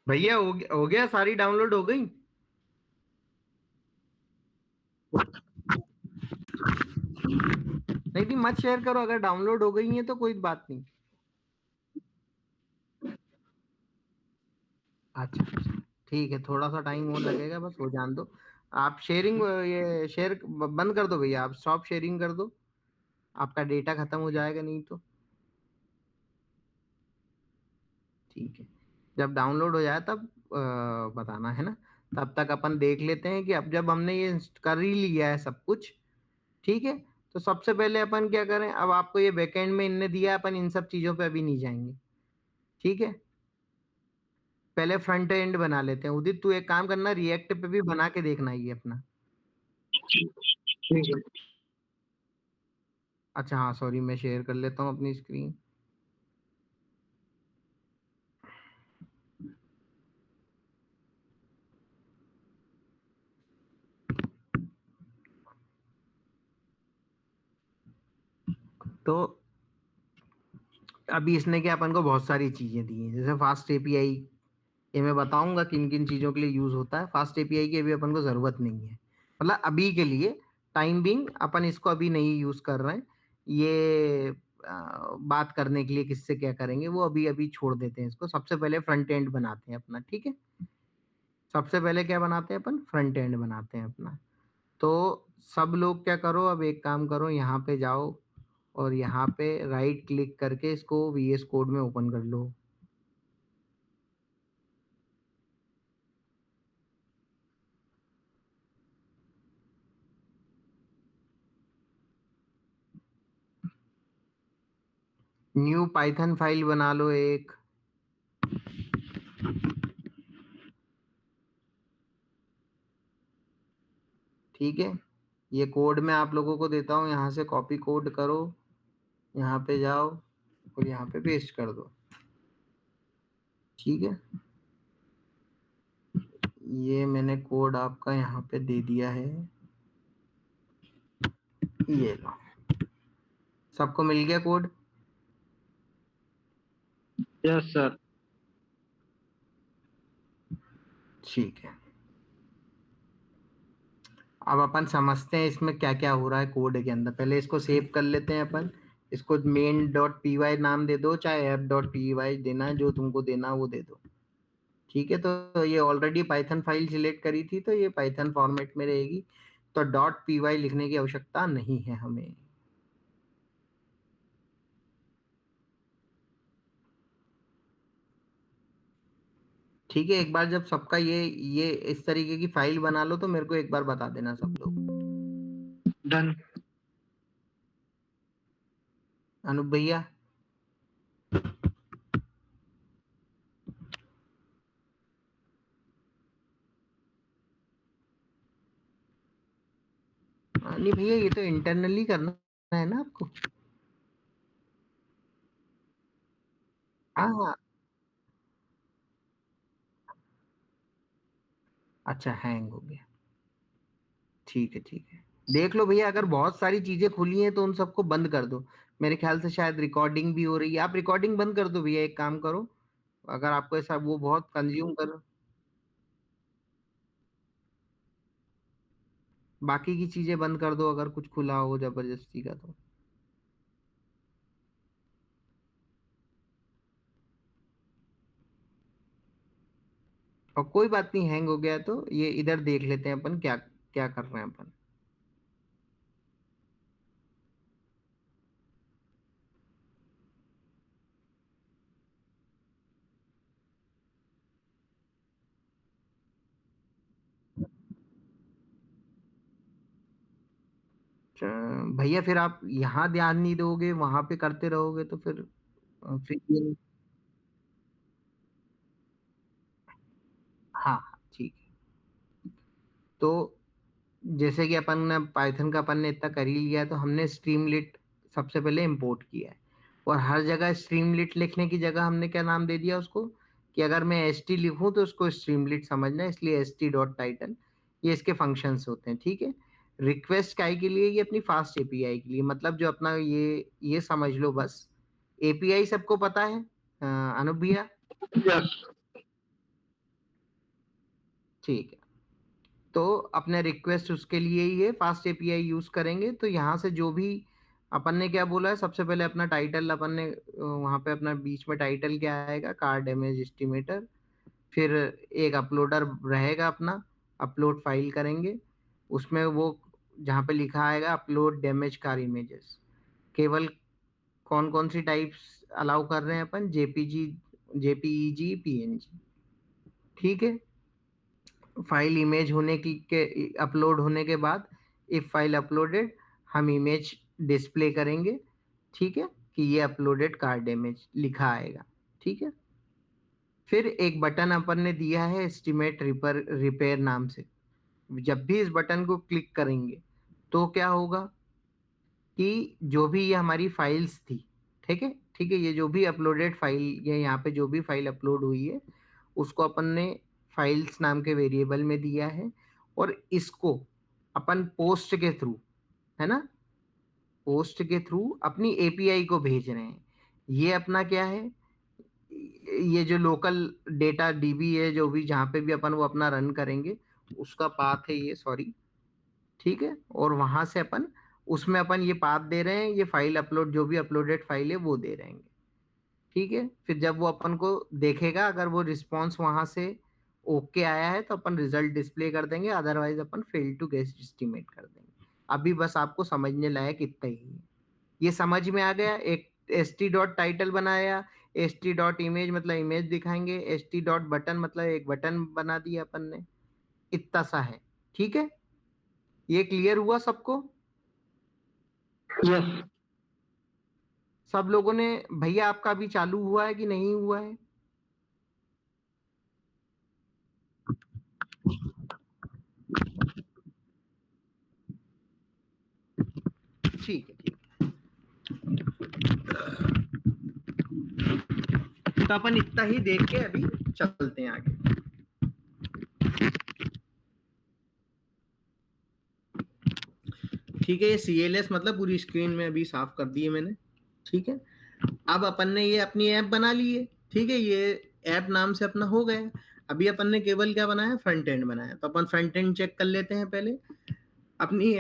भैया हो गया, सारी डाउनलोड हो गई। नहीं नहीं, मत शेयर करो, अगर डाउनलोड हो गई है तो कोई बात नहीं। अच्छा अच्छा, ठीक है, थोड़ा सा टाइम और लगेगा, बस हो जान दो। आप शेयरिंग, ये शेयर बंद कर दो भैया, आप स्टॉप शेयरिंग कर दो। आपका डेटा खत्म हो जाएगा नहीं तो। ठीक है, जब डाउनलोड हो जाए तब बताना है ना। तब तक अपन देख लेते हैं कि अब जब हमने ये कर ही लिया है सब कुछ, ठीक है, तो सबसे पहले अपन क्या करें। अब आपको ये बैकएंड में इनने दिया है, अपन इन सब चीजों पे अभी नहीं जाएंगे। ठीक है, पहले फ्रंट एंड बना लेते हैं। उदित, तू एक काम करना, रिएक्ट पे भी बना के देखना ये अपना। ठीक है। अच्छा हाँ, सॉरी, मैं शेयर कर लेता हूँ अपनी स्क्रीन। तो अभी इसने क्या अपन को बहुत सारी चीजें दी हैं, जैसे फास्ट एपीआई। ये मैं बताऊंगा किन किन चीजों के लिए यूज होता है। फास्ट एपीआई की अभी अपन को जरूरत नहीं है, मतलब अभी के लिए, टाइम बिंग अपन इसको अभी नहीं यूज कर रहे हैं। ये बात करने के लिए किससे क्या करेंगे वो अभी अभी छोड़ देते हैं इसको। सबसे पहले फ्रंट एंड बनाते हैं अपना, ठीक है। सबसे पहले क्या बनाते हैं अपन, फ्रंट एंड बनाते हैं अपना। तो सब लोग क्या करो, अब एक काम करो, यहाँ पे जाओ और यहाँ पे राइट क्लिक करके इसको वीएस कोड में ओपन कर लो। न्यू पाइथन फाइल बना लो एक। ठीक है, ये कोड मैं आप लोगों को देता हूँ, यहाँ से कॉपी कोड करो, यहाँ पे जाओ और यहाँ पे पेस्ट कर दो। ठीक है, ये मैंने कोड आपका यहाँ पे दे दिया है, ये लो। सबको मिल गया कोड? Yes sir. ठीक है, अब अपन समझते हैं इसमें क्या क्या हो रहा है कोड के अंदर। पहले इसको सेव कर लेते हैं अपन। इसको मेन डॉट पी वाई नाम दे दो, चाहे ऐप डॉट पी वाई देना है, जो तुमको देना है वो दे दो। ठीक है, तो ये ऑलरेडी पाइथन फाइल सिलेक्ट करी थी, तो ये पाइथन फॉर्मेट में रहेगी, तो डॉट पी वाई लिखने की आवश्यकता नहीं है हमें। ठीक है, एक बार जब सबका ये इस तरीके की फाइल बना लो तो मेरे को एक बार बता देना सब लोग। डन। अनूप भैया, नहीं भैया, ये तो इंटरनली करना है ना आपको। हाँ हाँ, अच्छा हैंग हो गया। ठीक है ठीक है, देख लो भैया, अगर बहुत सारी चीजें खुली हैं तो उन सबको बंद कर दो। मेरे ख्याल से शायद रिकॉर्डिंग भी हो रही है, आप रिकॉर्डिंग बंद कर दो भैया, एक काम करो। अगर आपको ऐसा वो बहुत कंज्यूम कर, बाकी की चीजें बंद कर दो अगर कुछ खुला हो जबरदस्ती का तो। और कोई बात नहीं, हैंग हो गया तो ये इधर देख लेते हैं अपन क्या क्या कर रहे हैं अपन। अच्छा, भैया फिर आप यहाँ ध्यान नहीं दोगे, वहां पे करते रहोगे तो फिर ये, हाँ हाँ, ठीक है। तो जैसे कि अपन ने पाइथन का अपन ने इतना कर ही लिया है, तो हमने स्ट्रीमलिट सबसे पहले इंपोर्ट किया है। और हर जगह स्ट्रीमलिट लिखने की जगह हमने क्या नाम दे दिया उसको, कि अगर मैं एस टी लिखूं तो उसको स्ट्रीमलिट समझना है, इसलिए एस टी डॉट टाइटल, ये इसके फंक्शंस होते हैं। ठीक है, रिक्वेस्ट काय के लिए, ये अपनी फास्ट एपीआई के लिए, मतलब जो अपना ये समझ लो बस। एपीआई सबको पता है, अनुभव भैया? यस। ठीक है, तो अपने रिक्वेस्ट उसके लिए ही है, फास्ट एपीआई यूज करेंगे तो यहाँ से जो भी अपन ने क्या बोला है, सबसे पहले अपना टाइटल अपन ने वहाँ पे अपना बीच में टाइटल क्या आएगा, कार डैमेज एस्टिमेटर। फिर एक अपलोडर रहेगा अपना, अपलोड फाइल करेंगे, उसमें वो जहाँ पे लिखा आएगा अपलोड डैमेज कार इमेजेस, केवल कौन कौन सी टाइप्स अलाउ कर रहे हैं अपन, जेपीजी, जेपीईजी, पीएनजी। ठीक है, फाइल इमेज होने की के अपलोड होने के बाद इफ फाइल अपलोडेड, हम इमेज डिस्प्ले करेंगे। ठीक है, कि ये अपलोडेड कार डैमेज लिखा आएगा। ठीक है, फिर एक बटन अपन ने दिया है एस्टिमेट रिपेयर नाम से। जब भी इस बटन को क्लिक करेंगे तो क्या होगा कि जो भी ये हमारी फाइल्स थी, ठीक है, ठीक है, ये जो भी अपलोडेड फाइल, ये यहाँ पे जो भी फाइल अपलोड हुई है उसको अपन ने फाइल्स नाम के वेरिएबल में दिया है, और इसको अपन पोस्ट के थ्रू, है ना, पोस्ट के थ्रू अपनी एपीआई को भेज रहे हैं। ये अपना क्या है, ये जो लोकल डेटा डीबी है, जो भी जहाँ पे भी अपन वो अपना रन करेंगे उसका पाथ है ये, सॉरी। ठीक है, और वहां से अपन उसमें अपन ये पाथ दे रहे हैं, ये फाइल अपलोड जो भी अपलोडेड फाइल है वो दे रहेंगे। ठीक है, फिर जब वो अपन को देखेगा, अगर वो रिस्पॉन्स वहां से ओके आया है तो अपन रिजल्ट डिस्प्ले कर देंगे, अदरवाइज अपन फेल टू गेस्ट एस्टिमेट कर देंगे। अभी बस आपको समझने लायक इतना ही है। ये समझ में आ गया, एक एस टी डॉट टाइटल बनाया, एस टी डॉट इमेज मतलब इमेज दिखाएंगे, एस टी डॉट बटन मतलब एक बटन बना दिया अपन ने, इतना सा है। ठीक है, ये क्लियर हुआ सबको? यस। सब लोगों ने? भैया आपका अभी चालू हुआ है कि नहीं हुआ है? ठीक है, ठीक है, तो अपन इतना ही देख के अभी चलते हैं आगे। ठीक है, ये CLS मतलब पूरी स्क्रीन में अभी साफ कर दी है मैंने। ठीक है, अब अपन ने ये अपनी ऐप बना ली है। ठीक है, ये ऐप नाम से अपना हो गया। अभी अपन ने केवल क्या बनाया, फ्रंट एंड बनाया, तो अपन फ्रंट एंड चेक कर लेते हैं पहले। अपनी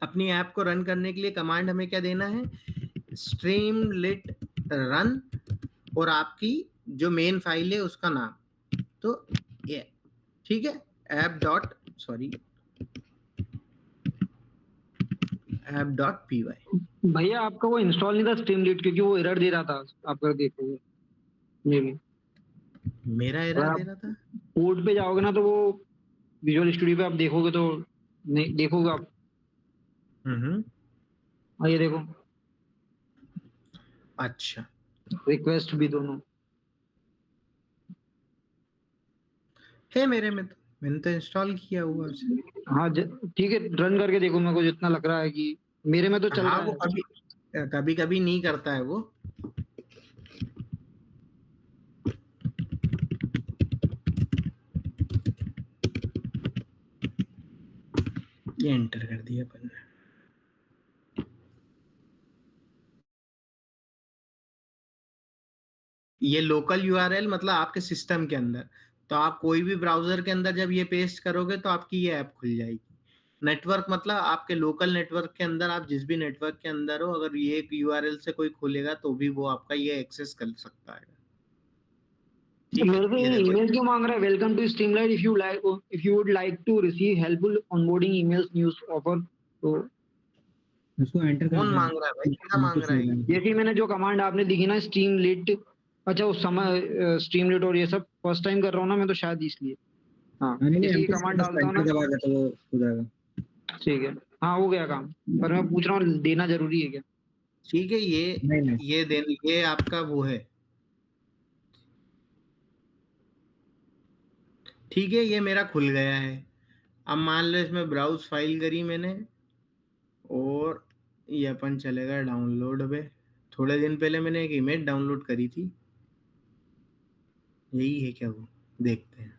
अपनी ऐप को रन करने के लिए कमांड हमें क्या देना है, स्ट्रीमलिट रन, और आपकी जो मेन फाइल है उसका नाम, तो ये, ठीक है, app dot, sorry, app dot P Y. भैया आपका वो इंस्टॉल नहीं था स्ट्रीमलीट, क्योंकि वो एरर दे रहा था, आप अगर देखोगे मे भी। मेरा अगर एरर दे आप रहा था? कोड पे जाओगे ना तो वो विजुअल स्टूडियो पे आप देखोगे तो नहीं देखोगे आप। हम्म, हाँ ये देखो, अच्छा, रिक्वेस्ट भी दोनों है मेरे में, तो मैंने तो इंस्टॉल किया हुआ उसे। हाँ ठीक है, रन करके देखो, मेरे को जितना लग रहा है कि मेरे में तो चल हाँ, रहा वो है। कभी कभी कभी नहीं करता है वो। ये एंटर कर दिया अपन ने। ये लोकल यूआरएल मतलब आपके सिस्टम के अंदर, तो आप कोई भी ब्राउजर के अंदर जब ये पेस्ट करोगे तो आपकी ये ऐप खुल जाएगी। नेटवर्क मतलब आपके लोकल नेटवर्क के अंदर, आप जिस भी नेटवर्क के अंदर हो, अगर ये एक यूआरएल से कोई खोलेगा तो भी वो आपका ये एक्सेस कर सकता है। ठीक है, मेरे को ये ये देखो। ईमेल क्यों मांग रहा है, welcome to Streamlit, if you would like to receive helpful onboarding emails news offer, तो उसको एंटर कर कौन दे। मांग रहा है भाई, क्या मांग कुछ रहा नहीं है? करना। जैसे ही मैंने जो कमांड आपने दिखी ना स्ट्रीमलिट, अच्छा उस समय स्ट्रीमलिट और ये सब फर्स्ट टाइम कर रहा हूँ ना मैं, तो शायद इसलिए। हाँ नहीं नहीं, इसी एमटी कमांड बस डालता हूँ एंटर ना। दबा के तो वो हो जाएगा। ठीक है, हाँ हो गया काम, पर मैं पूछ रहा हूँ देना जरूरी है क्या। ठीक है, नहीं नहीं, ये आपका वो है। ठीक है, ये मेरा खुल गया है। अब मान लो इसमें ब्राउज फाइल करी मैंने, और ये अपन चलेगा डाउनलोड पे। थोड़े दिन पहले मैंने एक इमेज डाउनलोड करी थी, यही है क्या वो, देखते हैं।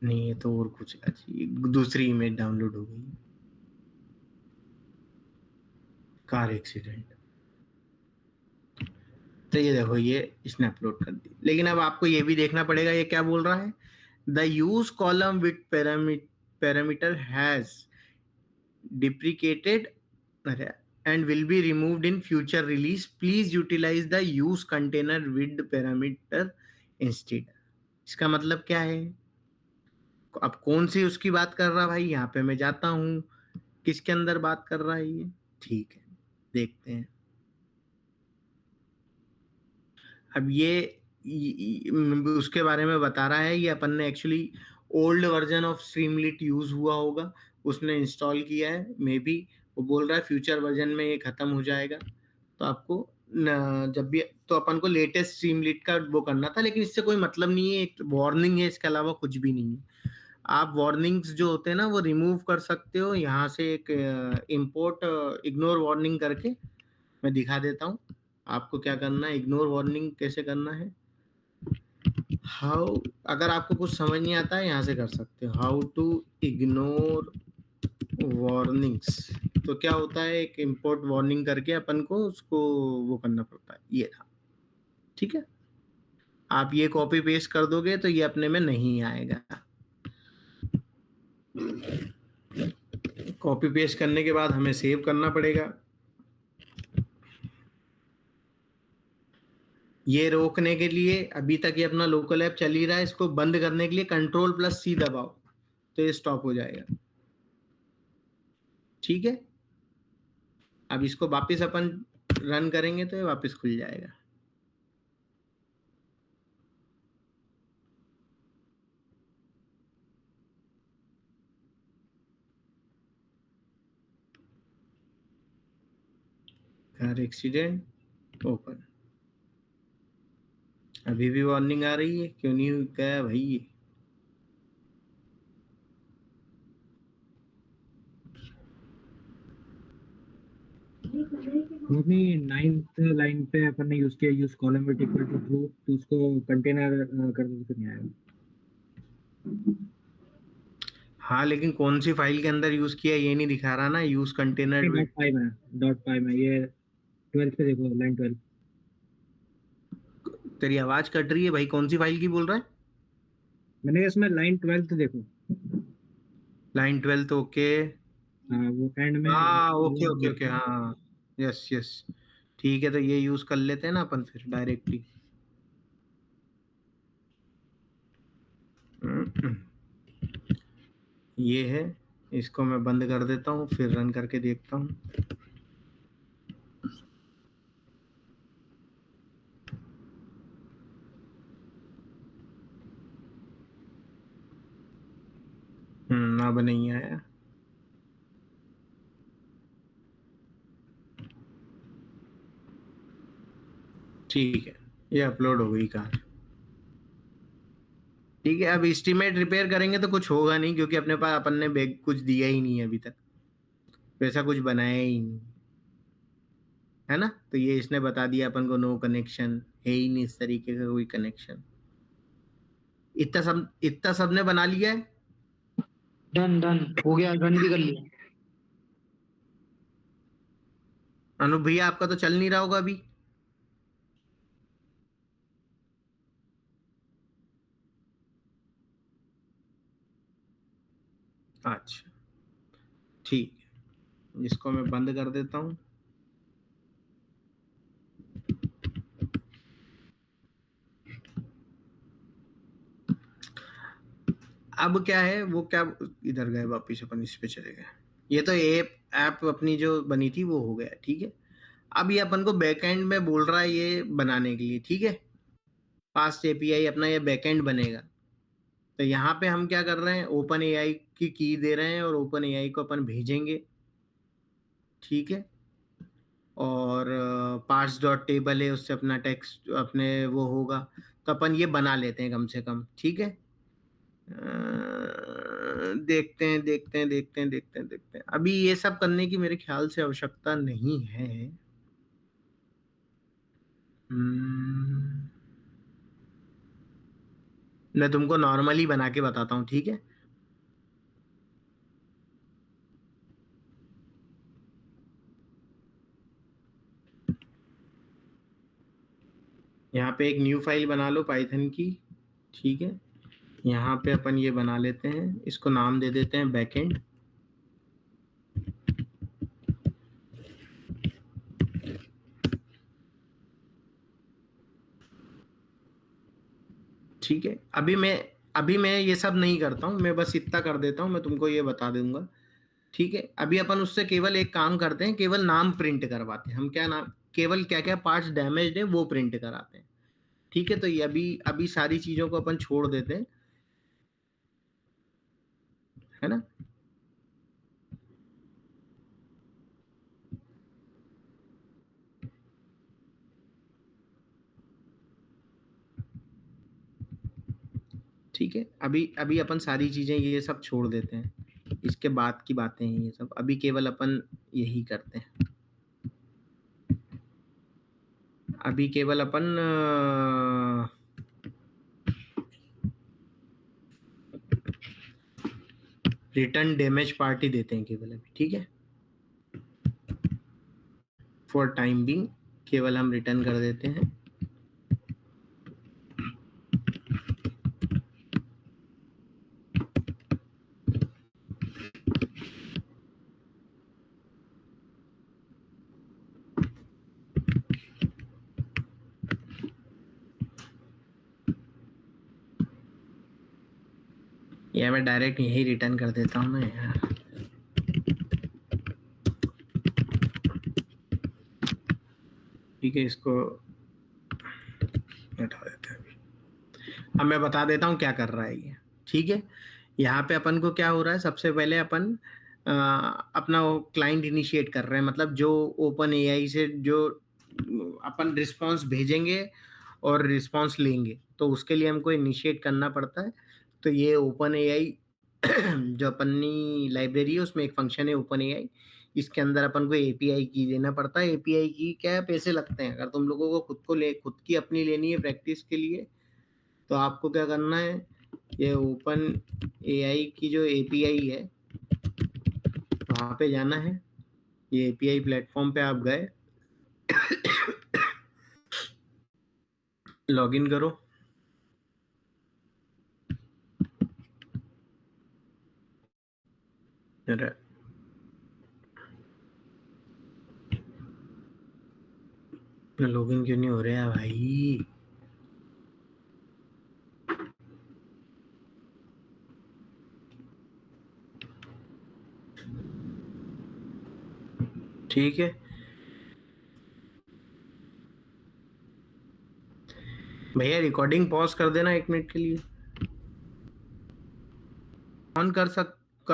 नहीं, ये तो और कुछ दूसरी इमेज डाउनलोड हो गई, कार एक्सीडेंट। तो ये देखो ये इसने अपलोड कर दी, लेकिन अब आपको ये भी देखना पड़ेगा ये क्या बोल रहा है। The use column with parameter has deprecated and will be removed in future release. Please utilize the use container with parameter instead. इसका मतलब क्या है? अब कौन सी उसकी बात कर रहा भाई, यहाँ पे मैं जाता हूँ, किसके अंदर बात कर रहा है ये, ठीक है देखते हैं। अब उसके बारे में बता रहा है, ये अपन ने actually old version of Streamlit use हुआ होगा, उसने इंस्टॉल किया है मे बी, वो बोल रहा है फ्यूचर वर्जन में ये खत्म हो जाएगा, तो आपको जब भी तो अपन को लेटेस्ट स्ट्रीमलीट का वो करना था, लेकिन इससे कोई मतलब नहीं है, एक वार्निंग है, इसके अलावा कुछ भी नहीं है। आप वार्निंग्स जो होते हैं ना वो रिमूव कर सकते हो यहाँ से, एक इंपोर्ट इग्नोर वार्निंग करके मैं दिखा देता हूँ आपको क्या करना है। इग्नोर वार्निंग कैसे करना है, हाउ, अगर आपको कुछ समझ नहीं आता है यहाँ से कर सकते हो, हाउ टू इग्नोर वार्निंग्स। तो क्या होता है, एक इंपोर्ट वार्निंग करके अपन को उसको वो करना पड़ता है, ये था, ठीक है। आप ये कॉपी पेस्ट कर दोगे तो ये अपने में नहीं आएगा। कॉपी पेस्ट करने के बाद हमें सेव करना पड़ेगा। ये रोकने के लिए, अभी तक ये अपना लोकल ऐप चल ही रहा है, इसको बंद करने के लिए Ctrl+C दबाओ तो ये स्टॉप हो जाएगा, ठीक है। अब इसको वापस अपन रन करेंगे तो ये वापस खुल जाएगा। कार एक्सीडेंट ओपन, अभी भी वार्निंग आ रही है, क्यों नहीं गया भाई ये? वो भी 9th लाइन पे अपन ने यूज किया, use column with equal to true, तो उसको कंटेनर कर दो तो नहीं आएगा। हाँ लेकिन कौन सी फाइल के अंदर यूज किया ये नहीं दिखा रहा ना, यूज कंटेनर विद। डॉट पाई में ये 12 पे देखो, लाइन 12। तेरी आवाज कट रही है भाई, कौन सी फाइल की बोल रहा है? मैंने कहा इसमें लाइन 12 देखो। Line 12, okay. हाँ वो एंड में हाँ ओके ओके ओके, हाँ यस यस, ठीक है, तो ये यूज कर लेते हैं ना अपन फिर डायरेक्टली। ये है, इसको मैं बंद कर देता हूँ फिर रन करके देखता हूँ। अब नहीं आया, ठीक है, ये अपलोड हो गई कार, ठीक है। अब एस्टीमेट रिपेयर करेंगे तो कुछ होगा नहीं, क्योंकि अपने पास अपन ने बैग कुछ दिया ही नहीं है अभी तक, वैसा कुछ बनाया ही नहीं है ना, तो ये इसने बता दिया अपन को नो कनेक्शन है ही नहीं, इस तरीके का कोई कनेक्शन। इतना सब ने बना लिया है। डन डन हो गया, रन भी कर लिया। अनु भैया आपका तो चल नहीं रहा होगा अभी। अच्छा ठीक है, इसको मैं बंद कर देता हूँ। अब क्या है वो क्या, इधर गए वापिस, अपन इस पे चले गए। ये तो ऐप अपनी जो बनी थी वो हो गया, ठीक है। अब ये अपन को बैकएंड में बोल रहा है ये बनाने के लिए, ठीक है। फास्ट एपीआई अपना ये बैकएंड बनेगा, तो यहाँ पे हम क्या कर रहे हैं, ओपन एआई की दे रहे हैं और ओपन एआई को अपन भेजेंगे, ठीक है। और पार्स डॉट टेबल है, उससे अपना टेक्स्ट अपने वो होगा, तो अपन ये बना लेते हैं कम से कम, ठीक है। देखते हैं देखते हैं देखते हैं देखते हैं देखते हैं, अभी ये सब करने की मेरे ख्याल से आवश्यकता नहीं है। मैं तुमको नॉर्मली बना के बताता हूँ, ठीक है। यहाँ पे एक न्यू फाइल बना लो पाइथन की, ठीक है। यहाँ पे अपन ये बना लेते हैं, इसको नाम दे देते हैं बैकएंड। ठीक है, अभी मैं ये सब नहीं करता हूँ, मैं बस इतना कर देता हूँ, मैं तुमको ये बता दूंगा। ठीक है, अभी अपन उससे केवल एक काम करते हैं, केवल नाम प्रिंट करवाते हैं हम। क्या नाम, केवल क्या क्या पार्ट्स डैमेज्ड है वो प्रिंट कराते हैं। ठीक है, तो ये अभी अभी सारी चीजों को अपन छोड़ देते हैं, है ना। ठीक है, अभी अभी अपन सारी चीजें ये सब छोड़ देते हैं, इसके बाद की बातें हैं ये सब, अभी केवल अपन यही करते हैं। अभी केवल अपन रिटर्न डैमेज पार्टी देते हैं केवल अभी, ठीक है। फॉर टाइम बिंग केवल हम रिटर्न कर देते हैं। या मैं डायरेक्ट यही रिटर्न कर देता हूँ ना यार। ठीक है, इसको हटा देते हैं। अब मैं बता देता हूँ क्या कर रहा है ये। ठीक है, यहाँ पे अपन को क्या हो रहा है, सबसे पहले अपन अपना क्लाइंट इनिशिएट कर रहे हैं, मतलब जो ओपन एआई से जो अपन रिस्पांस भेजेंगे और रिस्पांस लेंगे, तो उसके लिए हमको इनिशिएट करना पड़ता है। तो ये ओपन एआई जो अपनी लाइब्रेरी है उसमें एक फंक्शन है ओपन एआई, इसके अंदर अपन को एपीआई की देना पड़ता है। एपीआई की क्या है, पैसे लगते हैं। अगर तुम लोगों को खुद की अपनी लेनी है प्रैक्टिस के लिए, तो आपको क्या करना है, ये ओपन एआई की जो एपीआई है वहाँ पे जाना है। ये एपीआई प्लेटफॉर्म पे आप गए, लॉगिन करो। अरे लॉगिन क्यों नहीं हो रहा है भाई। ठीक है भैया, रिकॉर्डिंग पॉज कर देना 1 मिनट के लिए। ऑन कर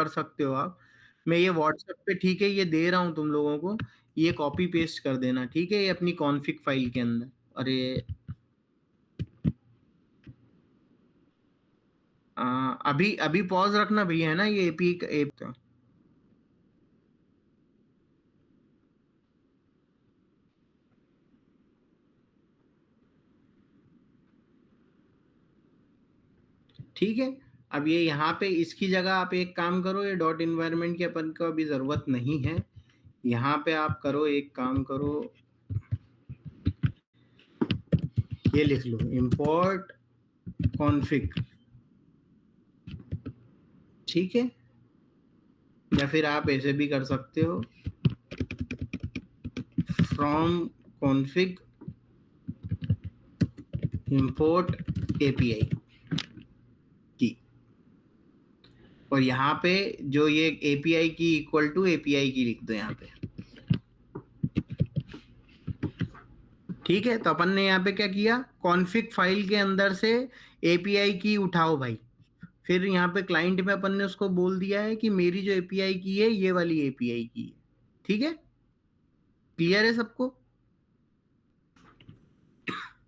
सकते हो आप। मैं ये व्हाट्सएप पे, ठीक है, ये दे रहा हूँ तुम लोगों को, ये कॉपी पेस्ट कर देना, ठीक है, ये अपनी कॉन्फ़िग फाइल के अंदर। अरे अभी अभी पॉज रखना भैया, है ना, ये एपी एप का। ठीक है, अब ये यहाँ पे इसकी जगह आप एक काम करो, ये डॉट इन्वायरमेंट की अपन को अभी ज़रूरत नहीं है। यहाँ पे आप करो, एक काम करो, ये लिख लो import config, ठीक है। या फिर आप ऐसे भी कर सकते हो, from config import API की, और यहाँ पे जो ये API की इक्वल टू API की लिख दो यहाँ पे। ठीक है, तो अपन ने यहाँ पे क्या किया, कॉन्फ़िग फाइल के अंदर से API की उठाओ भाई। फिर यहाँ पे क्लाइंट में अपन ने उसको बोल दिया है कि मेरी जो API की है ये वाली API की है। ठीक है, क्लियर है सबको।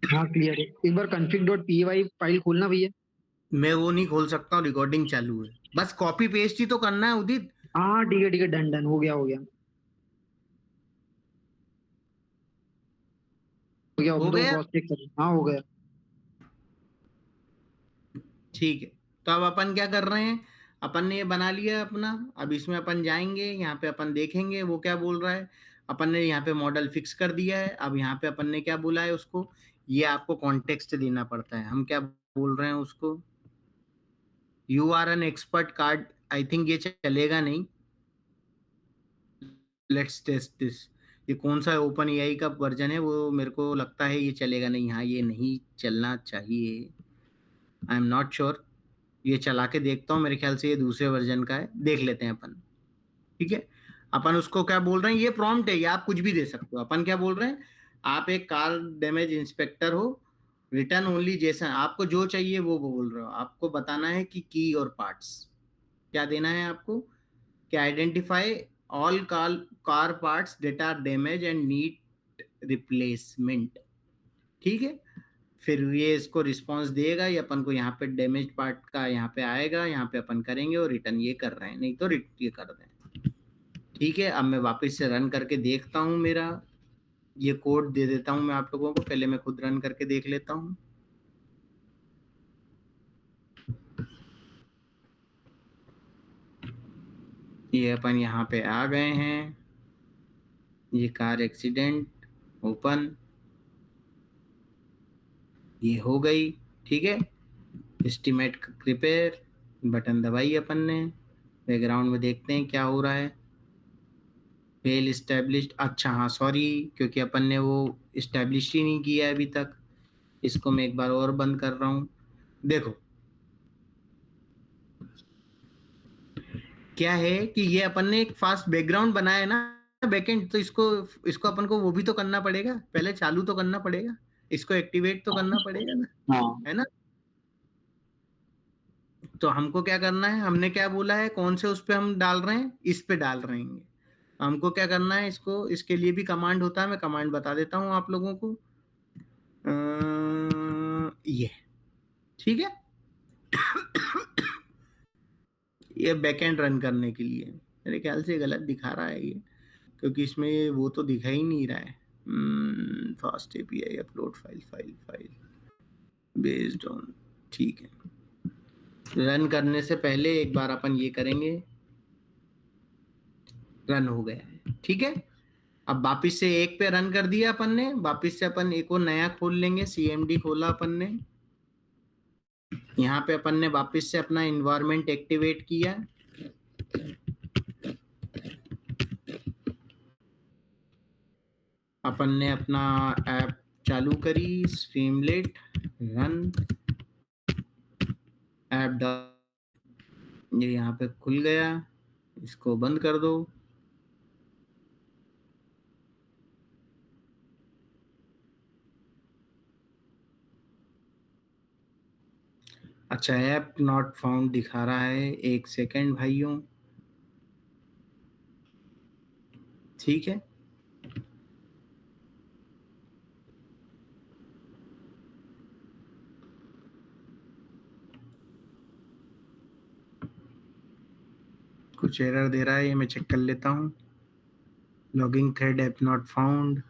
हाँ क्लियर है। एक बार config.py फाइल खोलना भैया। मैं वो नहीं खोल सकता हूँ, रिकॉर्डिंग चालू है, बस कॉपी पेस्ट ही तो करना है उदित। हाँ ठीक है डन डन हो गया हो गया हो गया। हो दो गया, क्रॉस चेक कर, हाँ हो गया। ठीक है। तो अब अपन क्या कर रहे हैं, अपन ने ये बना लिया अपना। अब इसमें अपन जाएंगे, यहाँ पे अपन देखेंगे वो क्या बोल रहा है। अपन ने यहाँ पे मॉडल फिक्स कर दिया है। अब यहाँ पे अपन ने क्या बोला है उसको, ये आपको कॉन्टेक्स्ट देना पड़ता है। हम क्या बोल रहे हैं उसको, you are an expert card, I think ये चलेगा नहीं। Let's test this. ये कौन सा ओपन एआई का वर्जन है, वो मेरे को लगता है ये चलेगा नहीं। हाँ, ये नहीं चलना चाहिए, आई एम नॉट श्योर। ये चला के देखता हूँ, मेरे ख्याल से ये दूसरे वर्जन का है, देख लेते हैं अपन। ठीक है, अपन उसको क्या बोल रहे हैं, ये प्रॉम्प्ट है, ये आप कुछ भी दे सकते हो। अपन क्या बोल रहे हैं, आप एक कार डैमेज इंस्पेक्टर हो, रिटर्न ओनली जेसन, आपको जो चाहिए वो बोल रहे हो। आपको बताना है कि की और पार्ट्स क्या देना है आपको, कि identify all car parts that are damage and need replacement. ठीक है, फिर ये इसको रिस्पांस देगा, ये अपन को यहाँ पे डैमेज पार्ट का यहाँ पे आएगा, यहाँ पे अपन करेंगे और रिटर्न ये कर रहे हैं, नहीं तो ये कर रहे हैं। ठीक है, अब मैं वापस से रन करके देखता हूँ, मेरा ये कोड दे देता हूँ मैं आप लोगों को, पहले मैं खुद रन करके देख लेता हूँ। ये अपन यहाँ पे आ गए हैं, ये कार एक्सीडेंट ओपन, ये हो गई। ठीक है, एस्टिमेट प्रिपेयर बटन दबाई अपन ने, बैकग्राउंड में देखते हैं क्या हो रहा है। फेल इस्टेब्लिश्ड, अच्छा हाँ सॉरी, क्योंकि अपन ने वो इस्टेब्लिश ही नहीं किया अभी तक। इसको मैं एक बार और बंद कर रहा हूँ। देखो क्या है कि ये अपन ने एक फास्ट बैकग्राउंड बनाया है ना बैकएंड, तो इसको इसको अपन को वो भी तो करना पड़ेगा, पहले चालू तो करना पड़ेगा, इसको एक्टिवेट तो करना पड़ेगा ना, हाँ है ना। तो हमको क्या करना है, हमने क्या बोला है, कौन से उस पे हम डाल रहे हैं, इस पे डाल रहे हैं। हमको क्या करना है, इसको, इसके लिए भी कमांड होता है, मैं कमांड बता देता हूँ आप लोगों को। ये ठीक है, ये बैकएंड रन करने के लिए, मेरे ख्याल से गलत दिखा रहा है ये, क्योंकि इसमें वो तो दिखा ही नहीं रहा है। Fast API upload file based on, ठीक है। रन करने से पहले एक बार अपन ये करेंगे, रन हो गया है। ठीक है, अब वापिस से एक पे रन कर दिया अपन ने, वापिस से अपन एक और नया खोल लेंगे, सीएमडी खोला अपन ने, यहाँ पे अपन ने वापिस से अपना इन्वायरमेंट एक्टिवेट किया, अपन ने अपना ऐप चालू करी, स्ट्रीमलेट रन ऐप, ये यहाँ पे खुल गया, इसको बंद कर दो। अच्छा, ऐप नॉट फाउंड दिखा रहा है, एक सेकेंड भाइयों। ठीक है, कुछ एरर दे रहा है, ये मैं चेक कर लेता हूँ। Logging thread app not found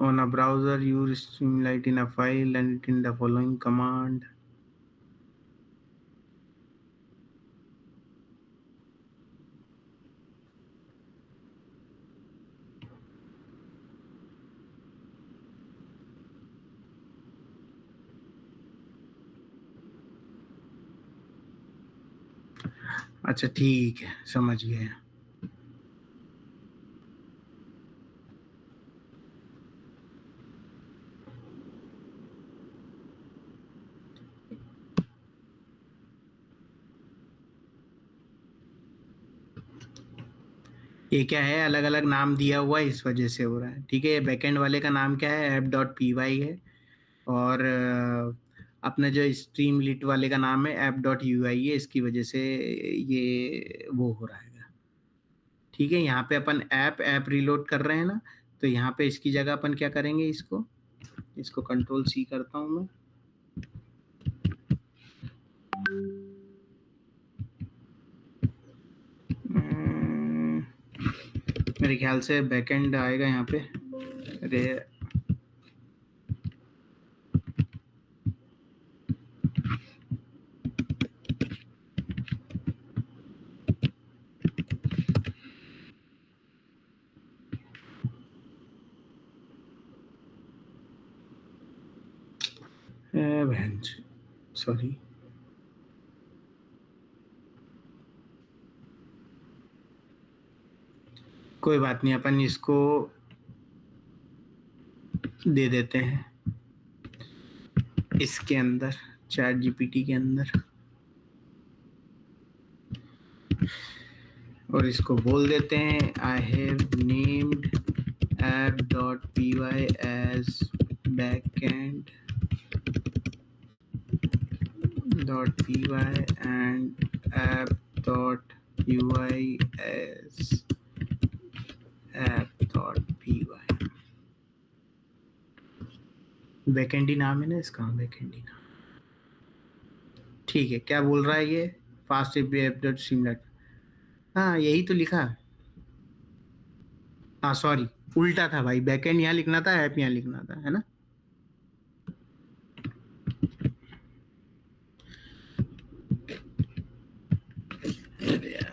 on a browser, use Streamlight in a file and it in the following command. अच्छा ठीक है, समझ गए। ये क्या है, अलग अलग नाम दिया हुआ है, इस वजह से हो रहा है। ठीक है, ये बैकएंड वाले का नाम क्या है, app.py है, और अपने जो स्ट्रीम लिट वाले का नाम है app.ui है, इसकी वजह से ये वो हो रहा है। ठीक है, यहाँ पे अपन ऐप रीलोड कर रहे हैं ना, तो यहाँ पे इसकी जगह अपन क्या करेंगे, इसको कंट्रोल सी करता हूँ मैं। मेरे ख्याल से बैकएंड आएगा यहाँ पे, अरे सॉरी, कोई बात नहीं, अपन इसको दे देते हैं इसके अंदर, चैट जीपीटी के अंदर, और इसको बोल देते हैं I have named app dot P Y as backend dot P Y and app dot U I as app dot P Y. Backend ही नाम है ना इसका, बैकएंड ही नाम, ठीक है। क्या बोल रहा है ये, फास्ट एपी ऐप डॉट स्ट्रीमलाइट, हाँ यही तो लिखा, हाँ सॉरी उल्टा था भाई, बैकएंड यहाँ लिखना था, ऐप यहाँ लिखना था, है ना। अरे यार,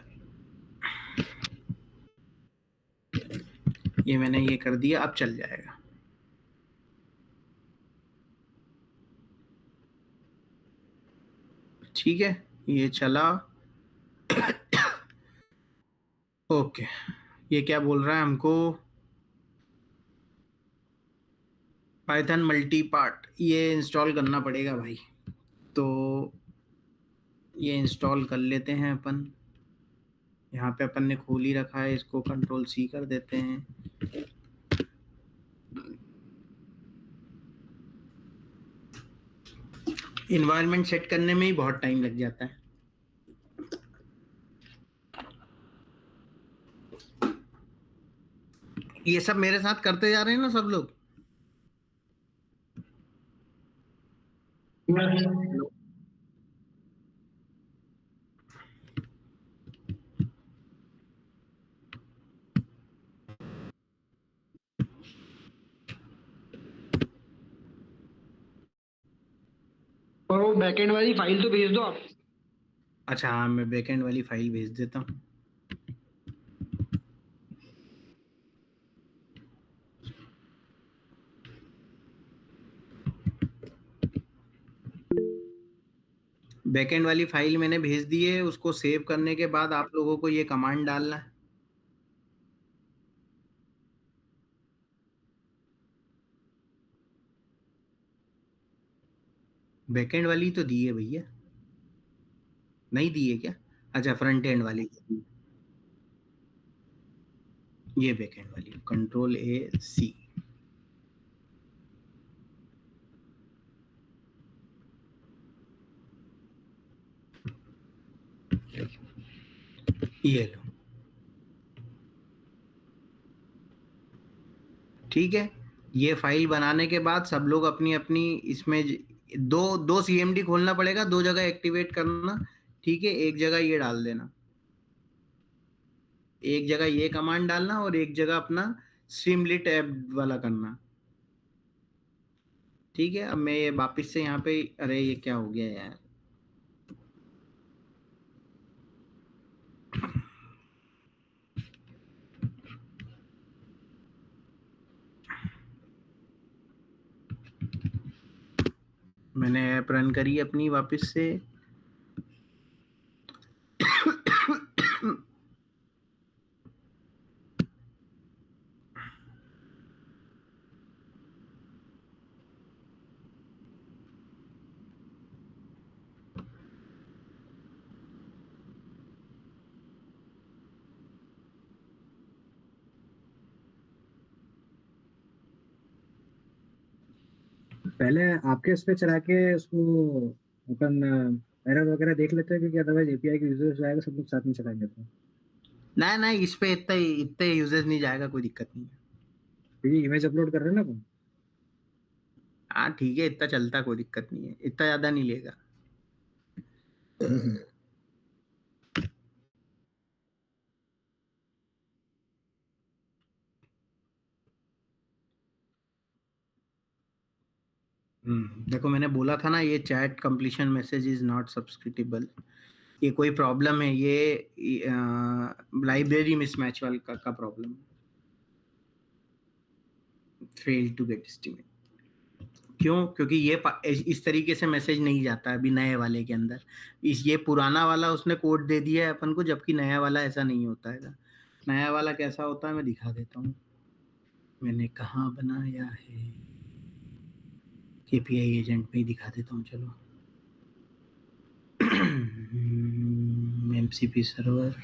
ये मैंने ये कर दिया, अब चल जाएगा। ठीक है, ये चला। ओके, ये क्या बोल रहा है हमको, पाइथन मल्टी पार्ट, ये इंस्टॉल करना पड़ेगा भाई, तो ये इंस्टॉल कर लेते हैं अपन। यहाँ पे अपन ने खोल ही रखा है, इसको कंट्रोल सी कर देते हैं। इन्वायरमेंट सेट करने में ही बहुत टाइम लग जाता है। ये सब मेरे साथ करते जा रहे हैं ना सब लोग। और वो बैकएंड वाली फाइल तो भेज दो आप। अच्छा हाँ, मैं बैकएंड वाली फाइल भेज देता हूँ। बैकएंड वाली फाइल मैंने भेज दी है, उसको सेव करने के बाद आप लोगों को ये कमांड डालना है। बैकएंड वाली तो दी है भैया, नहीं दी है क्या? अच्छा फ्रंट एंड वाली, ये बैकएंड वाली, कंट्रोल ए सी, ये लो। ठीक है, ये फाइल बनाने के बाद सब लोग अपनी अपनी इसमें दो सीएमडी खोलना पड़ेगा, दो जगह एक्टिवेट करना। ठीक है, एक जगह ये डाल देना, एक जगह ये कमांड डालना और एक जगह अपना स्ट्रीमलीट ऐप वाला करना। ठीक है, अब मैं ये वापस से यहाँ पे, अरे ये क्या हो गया यार, मैंने ऐप रन करी अपनी वापस से। पहले आपके इस पे चला के उसको अपन एरर वगैरह देख लेते हैं, क्योंकि अदरवाइज एपीआई के यूजर्स जाएगा, सब लोग साथ में चलाएंगे तो। ना इस पे इतने यूजर्स नहीं जाएगा, कोई दिक्कत नहीं है। क्योंकि इमेज अपलोड कर रहे हैं ना अपन। हाँ ठीक है, इतना चलता, कोई दिक्कत नहीं है, इतना ज्यादा नहीं लेगा। देखो मैंने बोला था ना, ये chat completion message is not subscriptable, ये कोई प्रॉब्लम है, ये लाइब्रेरी मिसमैच वाला का problem, fail to get estimate. क्यों? क्योंकि इस तरीके से मैसेज नहीं जाता है अभी नए वाले के अंदर। ये पुराना वाला उसने कोड दे दिया है अपन को, जबकि नया वाला ऐसा नहीं होता है। नया वाला कैसा होता है मैं दिखा देता हूँ। मैंने कहाँ बनाया है, केपीआई एजेंट में ही दिखा देता हूँ। चलो एमसीपी सर्वर,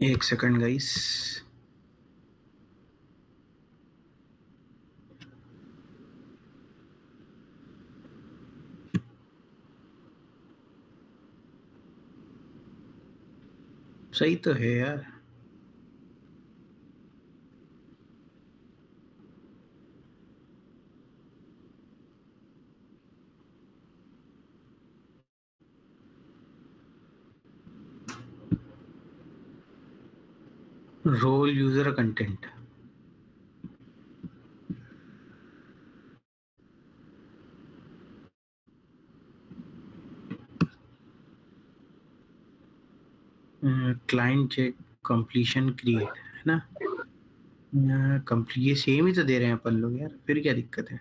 एक सेकंड गाइस। सही तो है यार। Role user content, client check completion create है ना। ये सेम ही तो दे रहे हैं अपन लोग यार, फिर क्या दिक्कत है।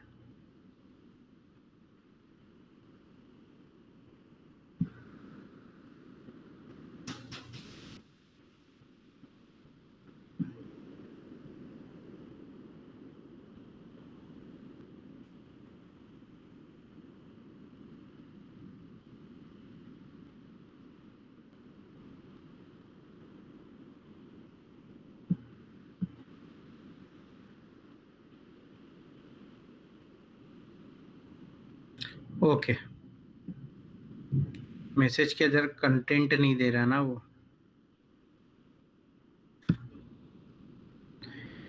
ओके, मैसेज के अंदर कंटेंट नहीं दे रहा ना वो,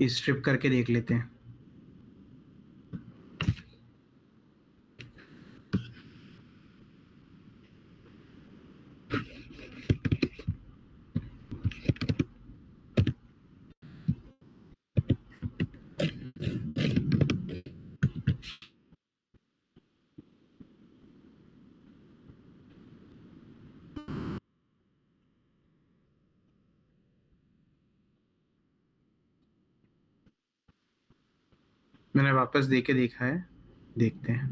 स्ट्रिप करके देख लेते हैं। मैंने वापस दे के देखा है, देखते हैं।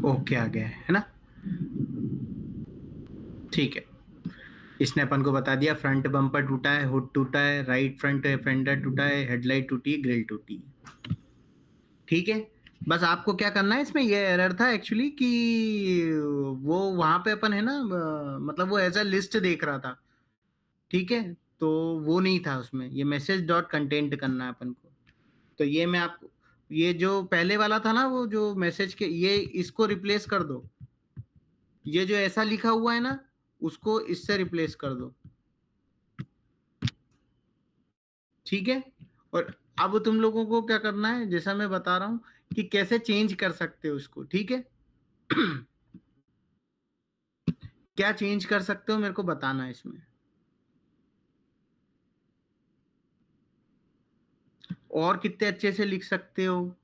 ओके आ गया है ना, ठीक है। इसने अपन को बता दिया फ्रंट बम्पर टूटा है, हुड टूटा है, राइट फ्रंट फेंडर टूटा है, हेडलाइट टूटी, ग्रिल टूटी। ठीक है, बस आपको क्या करना है, इसमें ये एरर था एक्चुअली कि वो वहां पे अपन है ना, मतलब वो एज अ लिस्ट देख रहा था। ठीक है, तो वो नहीं था उसमें, ये मैसेज डॉट कंटेंट करना है अपन को। तो ये मैं आपको, ये जो पहले वाला था ना, वो जो मैसेज के, ये इसको रिप्लेस कर दो। ये जो ऐसा लिखा हुआ है ना, उसको इससे रिप्लेस कर दो। ठीक है, और अब तुम लोगों को क्या करना है, जैसा मैं बता रहा हूं कि कैसे चेंज कर सकते हो उसको। ठीक है क्या चेंज कर सकते हो मेरे को बताना है इसमें, और कितने अच्छे से लिख सकते हो।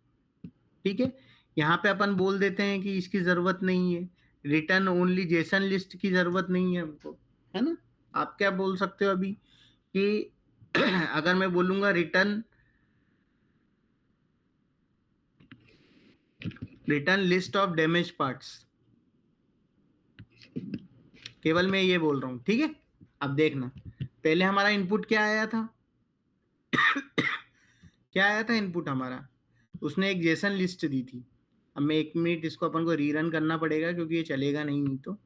ठीक है, यहाँ पे अपन बोल देते हैं कि इसकी जरूरत नहीं है, रिटर्न ओनली जेसन लिस्ट की जरूरत नहीं है हमको, है ना। आप क्या बोल सकते हो अभी कि अगर मैं बोलूंगा return list of damage parts, केवल मैं ये बोल रहा हूं। ठीक है, अब देखना, पहले हमारा इनपुट क्या आया था क्या आया था इनपुट हमारा, उसने एक जेसन लिस्ट दी थी। अब मैं 1 मिनट इसको अपन को रीरन करना पड़ेगा क्योंकि ये चलेगा नहीं तो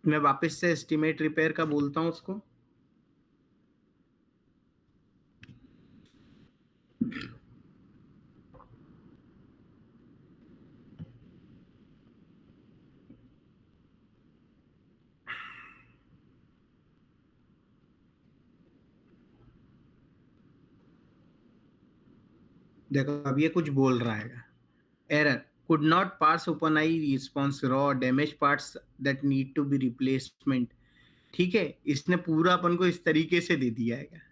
मैं वापस से एस्टिमेट रिपेयर का बोलता हूँ उसको। देखो अब ये कुछ बोल रहा है, error could not parse OpenAI response raw damage parts that need to be replacement। ठीक है, इसने पूरा अपन को इस तरीके से दे दिया है।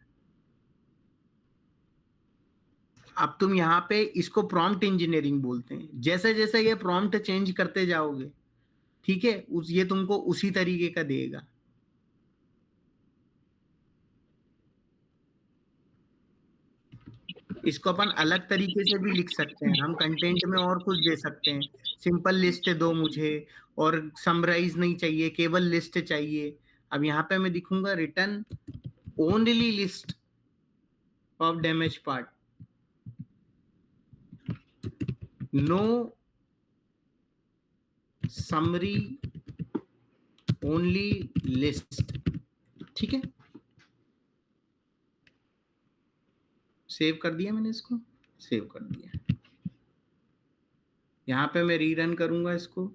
अब तुम यहाँ पे इसको प्रॉम्प्ट इंजीनियरिंग बोलते हैं। जैसे जैसे ये प्रॉम्प्ट चेंज करते जाओगे, ठीक है, ये तुमको उसी तरीके का देगा। इसको अपन अलग तरीके से भी लिख सकते हैं, हम कंटेंट में और कुछ दे सकते हैं। सिंपल लिस्ट दो मुझे, और समराइज नहीं चाहिए, केवल लिस्ट चाहिए। अब यहाँ पे मैं दिखूंगा return only list of damage part, no summary, only list. ठीक है, सेव कर दिया मैंने, इसको सेव कर दिया। यहाँ पे मैं रीरन करूंगा इसको,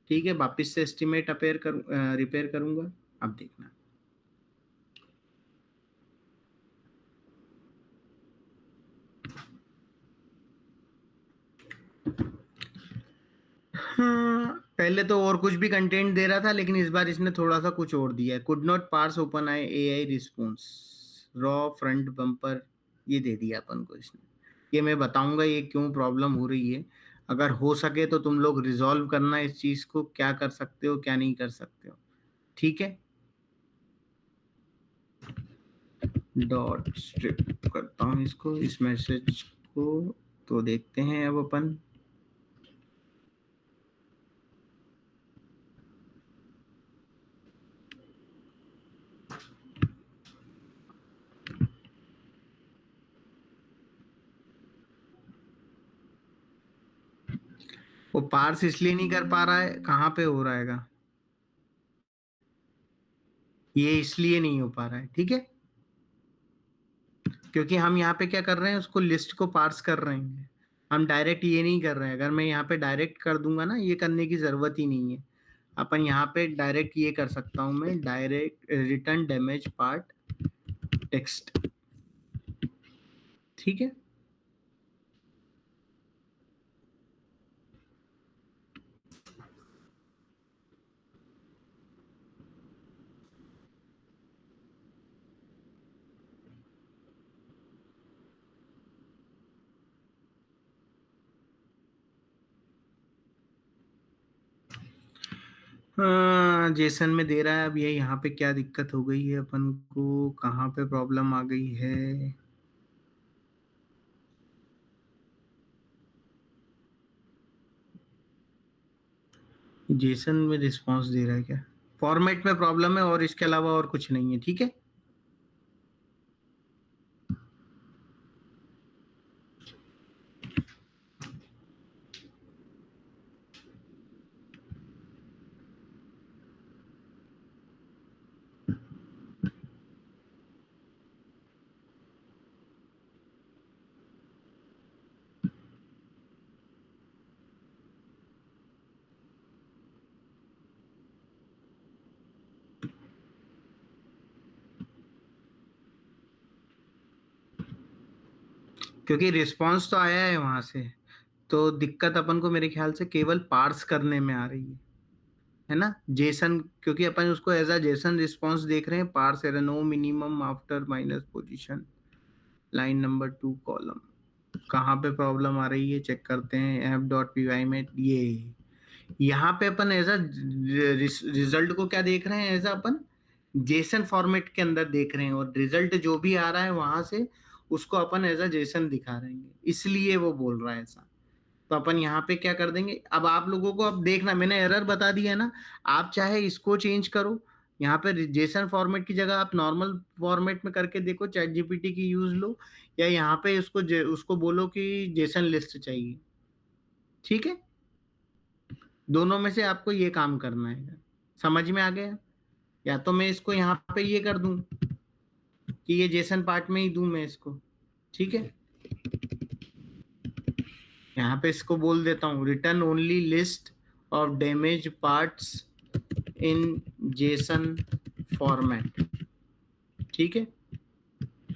ठीक है, वापस से एस्टिमेट रिपेयर करूंगा। अब देखना, हाँ, पहले तो और कुछ भी कंटेंट दे रहा था, लेकिन इस बार इसने थोड़ा सा कुछ और दिया है। Could not parse OpenAI AI response raw front bumper, ये दे दिया अपन को इसने। ये मैं बताऊंगा ये क्यों प्रॉब्लम हो रही है। अगर हो सके तो तुम लोग रिजॉल्व करना इस चीज को, क्या कर सकते हो क्या नहीं कर सकते हो। ठीक है, डॉट स्ट्रिप करता हूँ इसको, इस मैसेज को। तो देखते हैं अब अपन, वो पार्स इसलिए नहीं कर पा रहा है, कहाँ पे हो रहा है, ये इसलिए नहीं हो पा रहा है। ठीक है, क्योंकि हम यहाँ पे क्या कर रहे हैं, उसको लिस्ट को पार्स कर रहे हैं, हम डायरेक्ट ये नहीं कर रहे हैं। अगर मैं यहाँ पे डायरेक्ट कर दूंगा ना, ये करने की जरूरत ही नहीं है। अपन यहाँ पे डायरेक्ट ये कर सकता हूँ मैं, direct return damage part text. ठीक है, जेसन में दे रहा है। अब ये यहाँ पे क्या दिक्कत हो गई है अपन को, कहाँ पे प्रॉब्लम आ गई है। जेसन में रिस्पांस दे रहा है क्या, फॉर्मेट में प्रॉब्लम है, और इसके अलावा और कुछ नहीं है। ठीक है, क्योंकि रिस्पांस तो आया है वहां से, तो दिक्कत अपन को मेरे ख्याल से केवल पार्स करने में आ रही है ना। जेसन, क्योंकि अपन उसको एज अ जेसन रिस्पांस देख रहे हैं, parse error no minimum after minus position line number 2 column. कहाँ पे प्रॉब्लम आ रही है चेक करते हैं, app.py में। ये यहाँ पे अपन एज अ रिजल्ट को क्या देख रहे हैं, एज अ अपन जेसन फॉर्मेट के अंदर देख रहे हैं, और रिजल्ट जो भी आ रहा है वहां से उसको अपन एज अ जेसन दिखा रहे हैं, इसलिए वो बोल रहा है ऐसा। तो अपन यहाँ पे क्या कर देंगे, अब आप लोगों को अब देखना, मैंने एरर बता दिया है ना, आप चाहे इसको चेंज करो, यहाँ पे जेसन फॉर्मेट की जगह आप नॉर्मल फॉर्मेट में करके देखो, चैट जीपीटी की यूज लो, या यहाँ पे उसको बोलो कि जेसन लिस्ट चाहिए। ठीक है, दोनों में से आपको ये काम करना है। समझ में आ गया, या तो मैं इसको यहाँ पे ये कर दूं कि ये जेसन पार्ट में ही दूं मैं इसको। ठीक है, यहाँ पे इसको बोल देता हूँ return only list of damage parts in JSON format. ठीक है,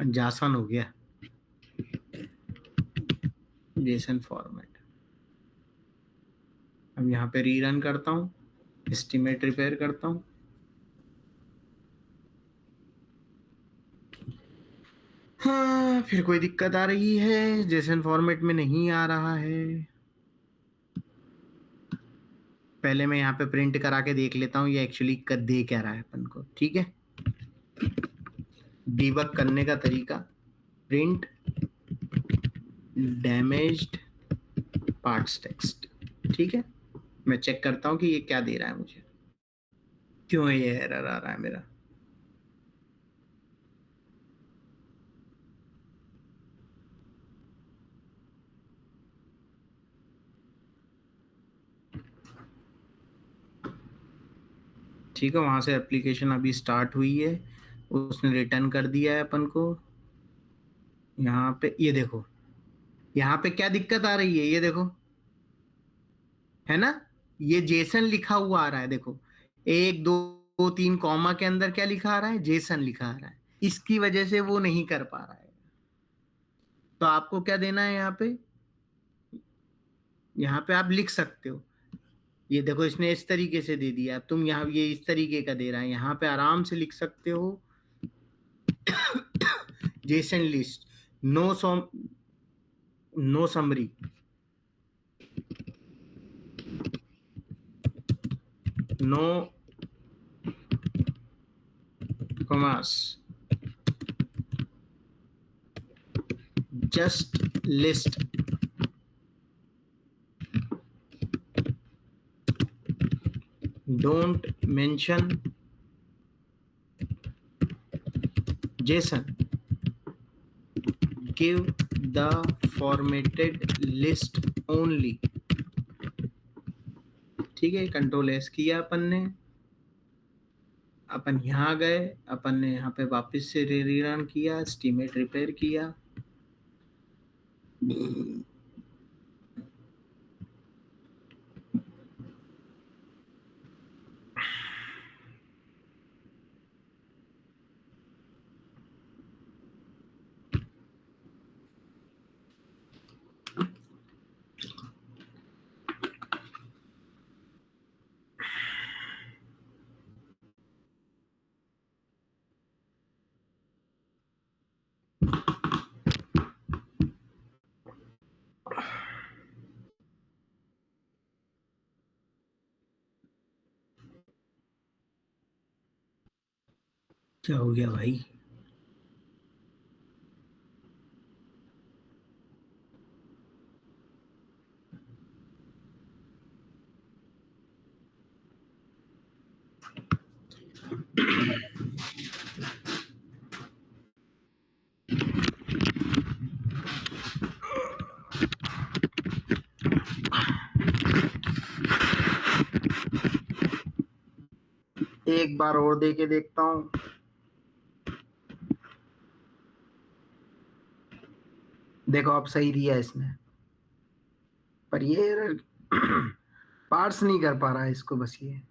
जासन हो गया। JSON format. अब यहाँ पे रीरन करता हूँ, एस्टिमेट रिपेयर करता हूँ। हाँ, फिर कोई दिक्कत आ रही है, जेसन फॉर्मेट में नहीं आ रहा है। पहले मैं यहाँ पे प्रिंट करा के देख लेता हूँ ये एक्चुअली दे क्या रहा है अपन को। ठीक है, डीबग करने का तरीका, प्रिंट डैमेज्ड पार्ट्स टेक्स्ट। ठीक है, मैं चेक करता हूँ कि ये क्या दे रहा है मुझे, क्यों ये एरर आ रहा है मेरा। ठीक है, वहां से एप्लीकेशन अभी स्टार्ट हुई है, उसने रिटर्न कर दिया है अपन को। यहाँ पे ये देखो, यहाँ पे क्या दिक्कत आ रही है, ये देखो, है ना, ये जेसन लिखा हुआ आ रहा है। देखो 1 2 3 कॉमा के अंदर क्या लिखा आ रहा है, जेसन लिखा आ रहा है। इसकी वजह से वो नहीं कर पा रहा है। तो आपको क्या देना है यहाँ पे आप लिख सकते हो। ये देखो इसने इस तरीके से दे दिया, तुम यहाँ ये इस तरीके का दे रहा है, यहाँ पे आराम से लिख सकते हो JSON list, no summary, no commas, just list, don't mention JSON, give the formatted list only। ठीक है, कंट्रोल एस किया अपन ने, अपन यहाँ गए, अपन ने यहाँ पे वापस से रीरन किया, एस्टीमेट रिपेयर किया। क्या हो गया भाई? एक बार और दे के देखता हूँ। देखो अब सही दिया इसने, पर ये पार्स नहीं कर पा रहा है इसको, बस ये।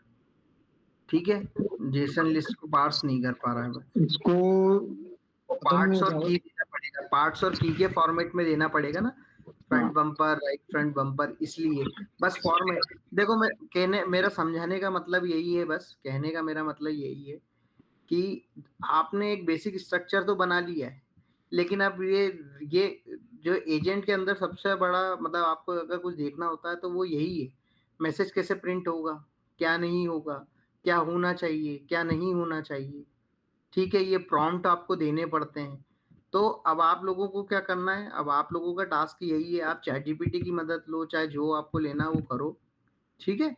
ठीक है, जेसन लिस्ट को पार्स नहीं कर पा रहा है बस। इसको पार्ट्स और की देना पड़ेगा, पार्ट्स और की के फॉर्मेट में देना पड़ेगा ना, front bumper, right front bumper. इसलिए बस फॉर्मेट देखो, मैं कहने मेरा समझाने का मतलब यही है, बस कहने का मेरा मतलब यही है कि आपने एक बेसिक स्ट्रक्चर तो बना लिया है, लेकिन अब ये जो एजेंट के अंदर सबसे बड़ा मतलब आपको अगर कुछ देखना होता है तो वो यही है, मैसेज कैसे प्रिंट होगा, क्या नहीं होगा, क्या होना चाहिए, क्या नहीं होना चाहिए। ठीक है, ये प्रॉम्प्ट आपको देने पड़ते हैं। तो अब आप लोगों को क्या करना है, अब आप लोगों का टास्क यही है, आप चैट जीपीटी की मदद लो, चाहे जो आपको लेना वो करो। ठीक है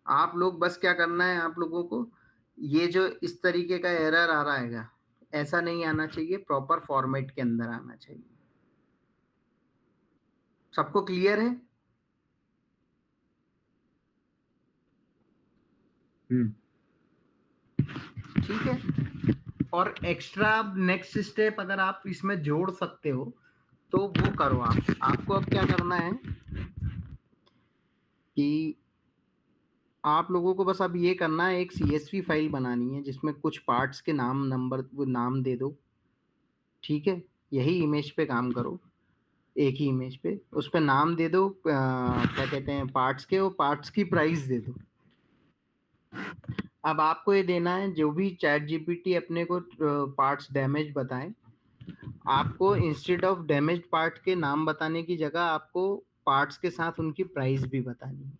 आप लोग बस क्या करना है, आप लोगों को ये जो इस तरीके का एरर आ रहा है ऐसा नहीं आना चाहिए, प्रॉपर फॉर्मेट के अंदर आना चाहिए। सबको क्लियर है? ठीक है, और एक्स्ट्रा नेक्स्ट स्टेप अगर आप इसमें जोड़ सकते हो तो वो करो। आपको अब क्या करना है कि आप लोगों को बस अब ये करना है, एक CSV फाइल बनानी है जिसमें कुछ पार्ट्स के नाम, नंबर, वो नाम दे दो। ठीक है, यही इमेज पे काम करो। एक ही इमेज पे, उस पे नाम दे दो, क्या कहते हैं, पार्ट्स के, और पार्ट्स की प्राइस दे दो। अब आपको ये देना है, जो भी चैट जीपीटी अपने को पार्ट्स डैमेज बताए, आपको इंस्टेड ऑफ डैमेज पार्ट के नाम बताने की जगह आपको पार्ट्स के साथ उनकी प्राइस भी बतानी है।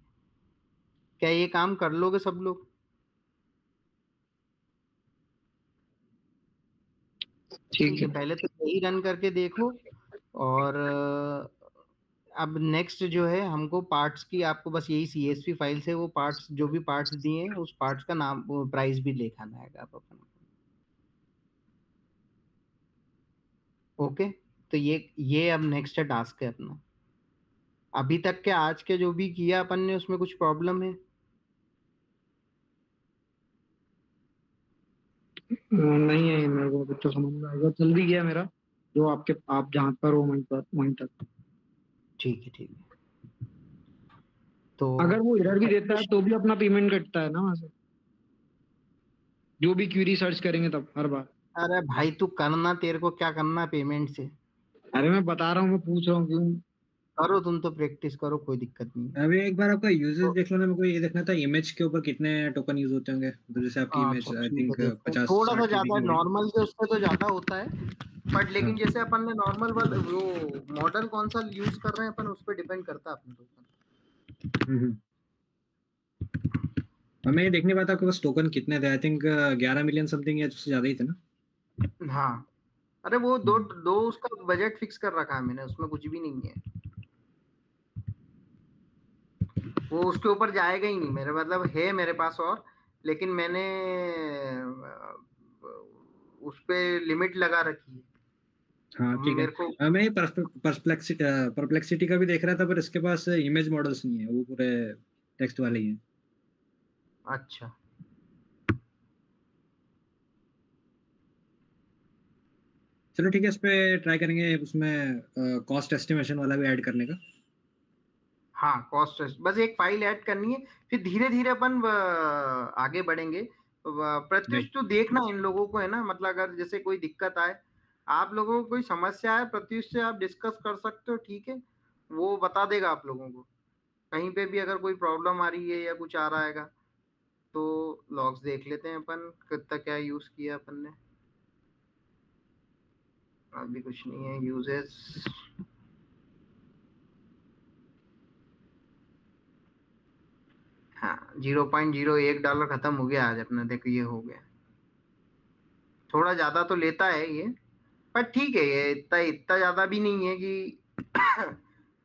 क्या ये काम कर लोगे सब लोग? ठीक है, पहले तो यही रन करके देखो। और अब नेक्स्ट जो है, हमको पार्ट्स की, आपको बस यही सीएसवी फाइल से वो पार्ट्स, जो भी पार्ट्स दिए हैं उस पार्ट्स का नाम, प्राइस भी लिखाना है आप अपन। ओके, तो ये अब नेक्स्ट टास्क है अपना। अभी तक के आज के जो भी किया अपन ने, उसमें कुछ प्रॉब्लम है? नहीं है, मेरे को अभी तो समझ में आएगा, जल्दी गया मेरा, जो आप जहाँ पर हो वहीं तक। ठीक है, ठीक है। तो अगर वो एरर भी देता है तो भी अपना पेमेंट कटता है ना वहाँ से, जो भी क्वेरी सर्च करेंगे तब हर बार। अरे भाई तू करना, तेरे को क्या करना पेमेंट से? अरे मैं बता रहा हूँ, मैं पूछ रहा हूँ क्यों। करो, तुम तो प्रैक्टिस करो, कोई दिक्कत नहीं है। अभी एक बार आपका यूजेस तो देख लो ना, मेरे को ये देखना था इमेज के ऊपर कितने टोकन यूज होते होंगे, तो जैसे आपकी इमेज अच्छा आई ठीक है, थिंक देखते हैं। 50 थोड़ा सा 60 केबी ज्यादा की है, होगी। नॉर्मल के उससे तो ज्यादा होता है, बट लेकिन हाँ। जैसे अपन ने नॉर्मल वाला वो मॉडल कौन सा यूज कर रहे हैं अपन, उस पर डिपेंड करता है अपने टोकन। हम्म। और मैं ये देख नहीं पाता आपके पास टोकन कितने थे, आई थिंक 11 मिलियन समथिंग या उससे ज्यादा ही थे ना। हाँ, अरे वो दो हम्म। दो उसका बजट फिक्स कर रखा है मैंने, उसमें कुछ भी नहीं है, वो उसके ऊपर जाएगा ही नहीं मेरे, मतलब है मेरे पास और, लेकिन मैंने उस पे लिमिट लगा रखी है। हाँ ठीक है। मेरे को मैं ये परप्लेक्सिटी का भी देख रहा था, पर इसके पास इमेज मॉडल्स नहीं है, वो पूरे टेक्स्ट वाले ही हैं। अच्छा, चलो ठीक है, इस पे ट्राई करेंगे, उसमें कॉस्ट एस्टिमेशन वाला भी ऐड करने का। हाँ, कॉस्ट बस एक फाइल ऐड करनी है, फिर धीरे धीरे अपन आगे बढ़ेंगे। प्रत्युष राइट। तो देखना इन लोगों को, है ना, मतलब अगर जैसे कोई दिक्कत आए, आप लोगों को कोई समस्या है, प्रत्युष से आप डिस्कस कर सकते हो, ठीक है, वो बता देगा आप लोगों को। कहीं पे भी अगर कोई प्रॉब्लम आ रही है या कुछ आ रहा है, तो लॉग्स देख लेते हैं अपन, कितना क्या यूज किया अपन ने। अभी कुछ नहीं है यूजेस। हाँ, $0.01 खत्म हो गया आज अपना, देखो ये हो गया। थोड़ा ज्यादा तो लेता है ये, पर ठीक है, ये इतना इतना ज्यादा भी नहीं है कि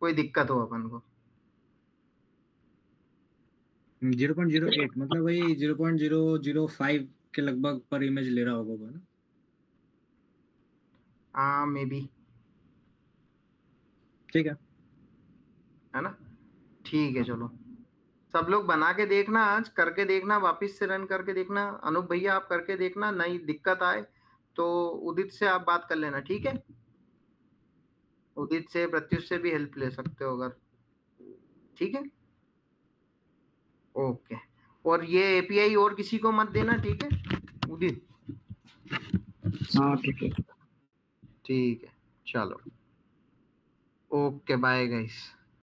कोई दिक्कत हो अपन को। 0.08 मतलब वही 0.005 के लगभग पर इमेज ले रहा होगा वो, ना। हाँ, मे बी, ठीक है। है ना। ठीक है, चलो, सब लोग बना के देखना, आज करके देखना, वापस से रन करके देखना, अनूप भैया आप करके देखना, नई दिक्कत आए तो उदित से आप बात कर लेना, ठीक है। उदित से, प्रत्युष से भी हेल्प ले सकते हो अगर, ठीक है। ओके, और ये एपीआई और किसी को मत देना, ठीक है उदित। हाँ ठीक है। ठीक है, चलो, ओके, बाय गाइस।